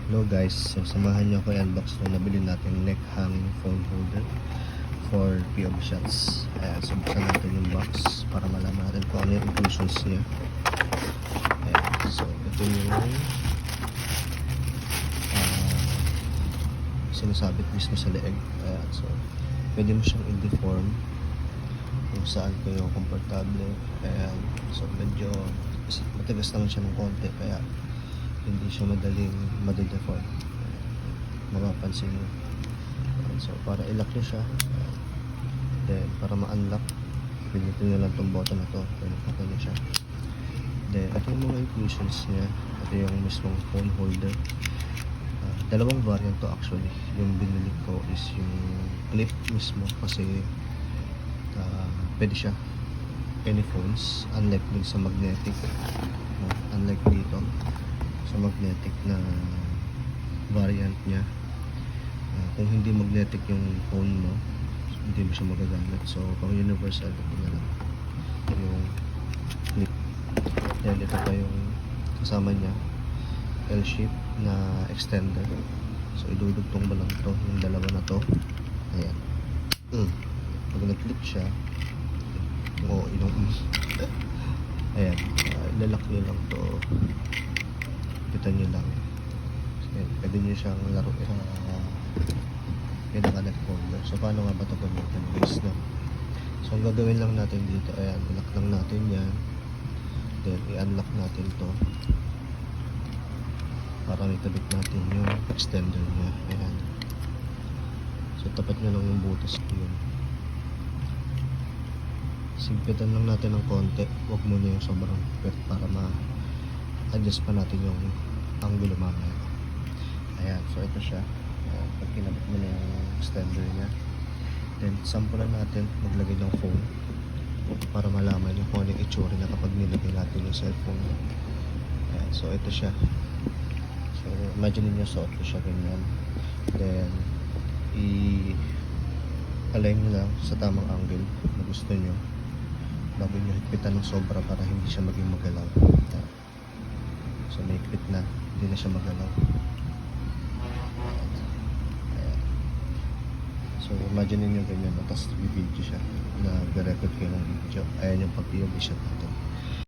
Hello guys, so samahan niyo ako i-unbox na nabili natin neck hanging phone holder for POV shots. Ayan, so buksan natin yung box para malaman natin kung ano yung inclusions niya. Ayan, so ito yung sinasabit mismo sa leeg. Ayan, so pwede mo siyang i-deform kung saan kayo komportable. Ayan, so medyo matigas naman siya ng konti, kaya hindi siya madaling madadeform. Mapapansin nyo. So para i-lock nyo siya, then para ma-unlock, pinitin nyo lang itong button na to, then patay nyo siya. Then ito yung mga inclusions niya. Ito yung mismong phone holder. Dalawang variant to actually. Yung binili ko is yung clip mismo, kasi pwede siya any phones, unlike dun sa magnetic, unlike dito sa magnetic na variant niya. Kung hindi magnetic yung phone mo, hindi mo siya magagamit. So pang universal, ito na lang yung clip. Then ito pa yung kasama niya, L-shape na extender. So idudugtong mo lang to, yung dalawa na to. Ayan. Pag nag-clip siya, ayan, ilalak nyo lang to, pitan nyo lang. Pwede nyo siyang laro sa pinaka-neck holder. So paano nga ba ito gamitin guys, no? So ang gagawin lang natin dito, ayan, ilock lang natin yan, then i-unlock natin to para itabit natin yung extender nya. Ayan, so tapat nyo lang yung butas ko yun. Simpitan lang natin ng konti, huwag muna yung sobrang pet para ma-adjust pa natin yung angulo mamaya. Ayan, so ito siya. Pag kinabit mo na yung extender nya, then sampulan natin maglagay ng phone para malaman yung kung ano yung itsura na kapag nilagay natin yung cellphone. Ayan, so ito siya. So imagine niyo, suot ko siya ganyan, then i-align nyo lang sa tamang angle na gusto nyo bago nyo higpitan ng sobra para hindi siya maging magalaw. So may higpit na, hindi na siya magalaw. Ayan. So imagine nyo ganyan, tapos i-video siya, nag-record kayo ng video. Ayan yung pag-POV shot natin.